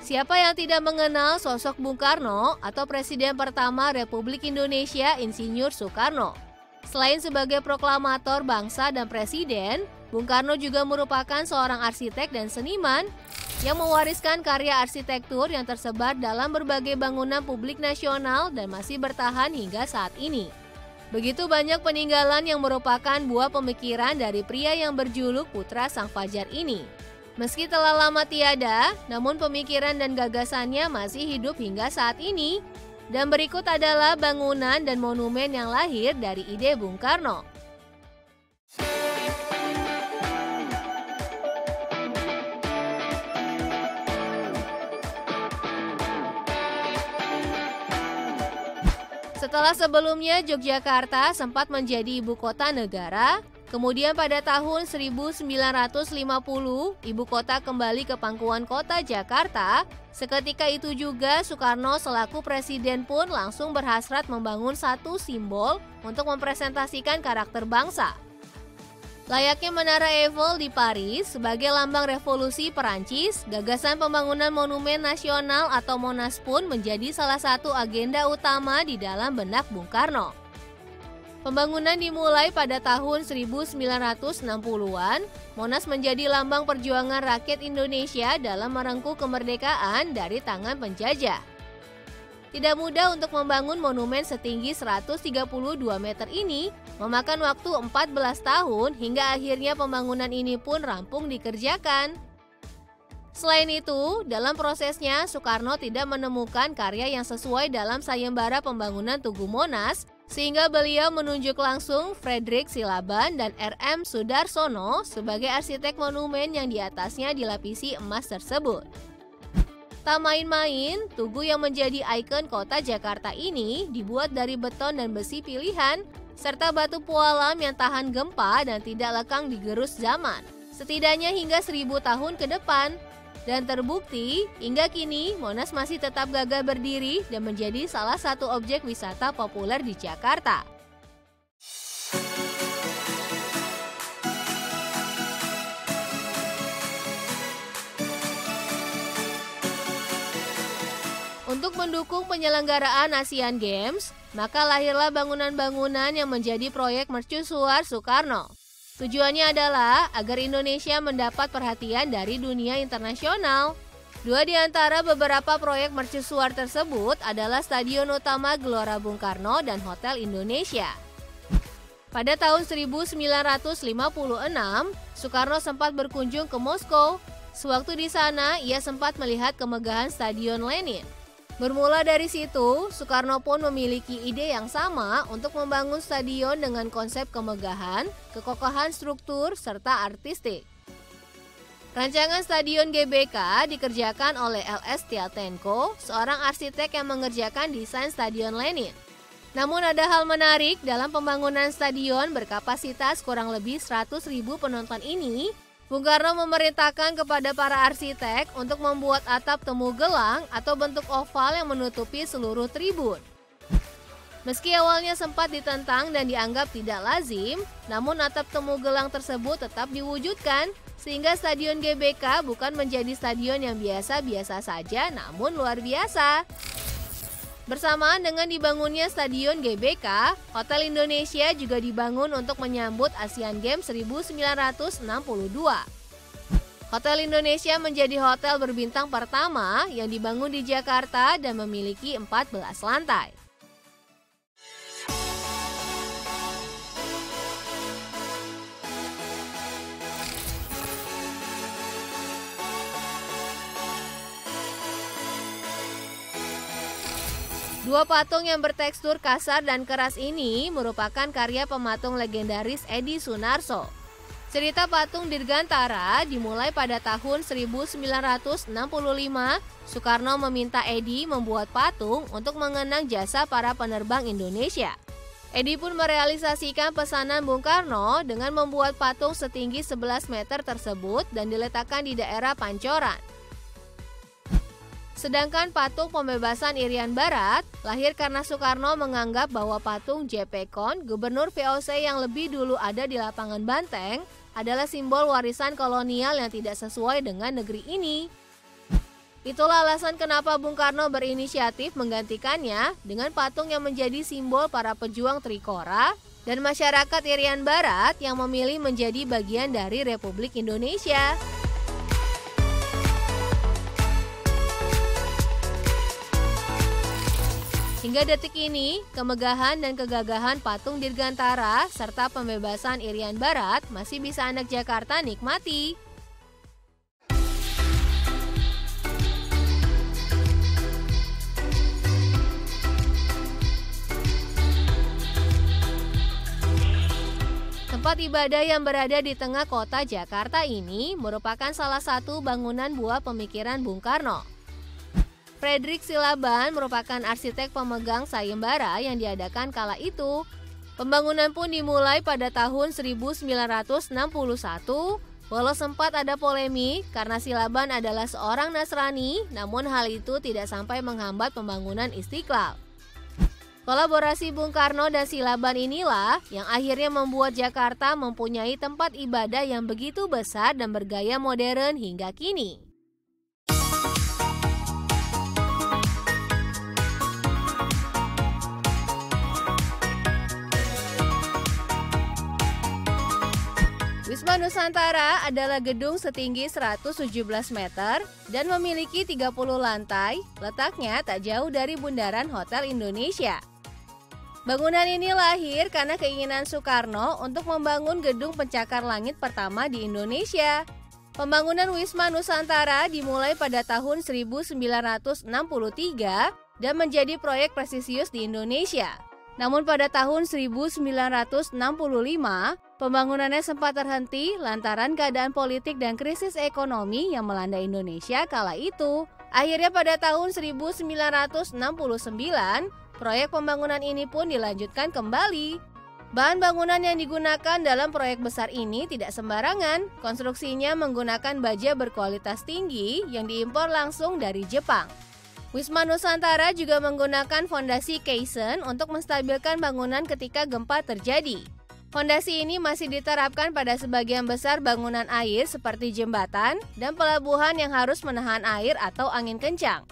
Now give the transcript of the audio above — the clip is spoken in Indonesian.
Siapa yang tidak mengenal sosok Bung Karno atau Presiden pertama Republik Indonesia Insinyur Soekarno? Selain sebagai proklamator bangsa dan presiden, Bung Karno juga merupakan seorang arsitek dan seniman yang mewariskan karya arsitektur yang tersebar dalam berbagai bangunan publik nasional dan masih bertahan hingga saat ini. Begitu banyak peninggalan yang merupakan buah pemikiran dari pria yang berjuluk Putra Sang Fajar ini. Meski telah lama tiada, namun pemikiran dan gagasannya masih hidup hingga saat ini. Dan berikut adalah bangunan dan monumen yang lahir dari ide Bung Karno. Setelah sebelumnya Yogyakarta sempat menjadi ibu kota negara, kemudian pada tahun 1950, ibu kota kembali ke pangkuan kota Jakarta. Seketika itu juga Soekarno selaku presiden pun langsung berhasrat membangun satu simbol untuk mempresentasikan karakter bangsa. Layaknya Menara Eiffel di Paris sebagai lambang revolusi Perancis, gagasan pembangunan Monumen Nasional atau Monas pun menjadi salah satu agenda utama di dalam benak Bung Karno. Pembangunan dimulai pada tahun 1960-an, Monas menjadi lambang perjuangan rakyat Indonesia dalam merengkuh kemerdekaan dari tangan penjajah. Tidak mudah untuk membangun monumen setinggi 132 meter ini, memakan waktu 14 tahun hingga akhirnya pembangunan ini pun rampung dikerjakan. Selain itu, dalam prosesnya Soekarno tidak menemukan karya yang sesuai dalam sayembara pembangunan Tugu Monas, sehingga beliau menunjuk langsung Frederick Silaban dan R.M. Sudarsono sebagai arsitek monumen yang di atasnya dilapisi emas tersebut. Tak main-main, tugu yang menjadi ikon kota Jakarta ini dibuat dari beton dan besi pilihan, serta batu pualam yang tahan gempa dan tidak lekang digerus zaman, setidaknya hingga 1000 tahun ke depan. Dan terbukti, hingga kini Monas masih tetap gagah berdiri dan menjadi salah satu objek wisata populer di Jakarta. Untuk mendukung penyelenggaraan Asian Games, maka lahirlah bangunan-bangunan yang menjadi proyek mercusuar Soekarno. Tujuannya adalah agar Indonesia mendapat perhatian dari dunia internasional. Dua di antara beberapa proyek mercusuar tersebut adalah Stadion Utama Gelora Bung Karno dan Hotel Indonesia. Pada tahun 1956, Soekarno sempat berkunjung ke Moskow. Sewaktu di sana, ia sempat melihat kemegahan Stadion Lenin. Bermula dari situ, Soekarno pun memiliki ide yang sama untuk membangun stadion dengan konsep kemegahan, kekokohan struktur, serta artistik. Rancangan Stadion GBK dikerjakan oleh L.S. Tiatenko, seorang arsitek yang mengerjakan desain Stadion Lenin. Namun ada hal menarik dalam pembangunan stadion berkapasitas kurang lebih 100.000 penonton ini. Bung Karno memerintahkan kepada para arsitek untuk membuat atap temu gelang atau bentuk oval yang menutupi seluruh tribun. Meski awalnya sempat ditentang dan dianggap tidak lazim, namun atap temu gelang tersebut tetap diwujudkan, sehingga Stadion GBK bukan menjadi stadion yang biasa-biasa saja, namun luar biasa. Bersamaan dengan dibangunnya Stadion GBK, Hotel Indonesia juga dibangun untuk menyambut Asian Games 1962. Hotel Indonesia menjadi hotel berbintang pertama yang dibangun di Jakarta dan memiliki 14 lantai. Dua patung yang bertekstur kasar dan keras ini merupakan karya pematung legendaris Edi Sunarso. Cerita patung Dirgantara dimulai pada tahun 1965. Soekarno meminta Edi membuat patung untuk mengenang jasa para penerbang Indonesia. Edi pun merealisasikan pesanan Bung Karno dengan membuat patung setinggi 11 meter tersebut dan diletakkan di daerah Pancoran. Sedangkan patung pembebasan Irian Barat lahir karena Soekarno menganggap bahwa patung J.P. Kon, gubernur VOC yang lebih dulu ada di lapangan Banteng, adalah simbol warisan kolonial yang tidak sesuai dengan negeri ini. Itulah alasan kenapa Bung Karno berinisiatif menggantikannya dengan patung yang menjadi simbol para pejuang Trikora dan masyarakat Irian Barat yang memilih menjadi bagian dari Republik Indonesia. Hingga detik ini, kemegahan dan kegagahan patung Dirgantara serta pembebasan Irian Barat masih bisa anak Jakarta nikmati. Tempat ibadah yang berada di tengah kota Jakarta ini merupakan salah satu bangunan buah pemikiran Bung Karno. Frederick Silaban merupakan arsitek pemegang sayembara yang diadakan kala itu. Pembangunan pun dimulai pada tahun 1961, walau sempat ada polemik karena Silaban adalah seorang Nasrani, namun hal itu tidak sampai menghambat pembangunan Istiqlal. Kolaborasi Bung Karno dan Silaban inilah yang akhirnya membuat Jakarta mempunyai tempat ibadah yang begitu besar dan bergaya modern hingga kini. Wisma Nusantara adalah gedung setinggi 117 meter dan memiliki 30 lantai, letaknya tak jauh dari Bundaran Hotel Indonesia. Bangunan ini lahir karena keinginan Soekarno untuk membangun gedung pencakar langit pertama di Indonesia. Pembangunan Wisma Nusantara dimulai pada tahun 1963 dan menjadi proyek presisius di Indonesia. Namun pada tahun 1965, pembangunannya sempat terhenti lantaran keadaan politik dan krisis ekonomi yang melanda Indonesia kala itu. Akhirnya pada tahun 1969, proyek pembangunan ini pun dilanjutkan kembali. Bahan bangunan yang digunakan dalam proyek besar ini tidak sembarangan. Konstruksinya menggunakan baja berkualitas tinggi yang diimpor langsung dari Jepang. Wisma Nusantara juga menggunakan fondasi Keisen untuk menstabilkan bangunan ketika gempa terjadi. Fondasi ini masih diterapkan pada sebagian besar bangunan air seperti jembatan dan pelabuhan yang harus menahan air atau angin kencang.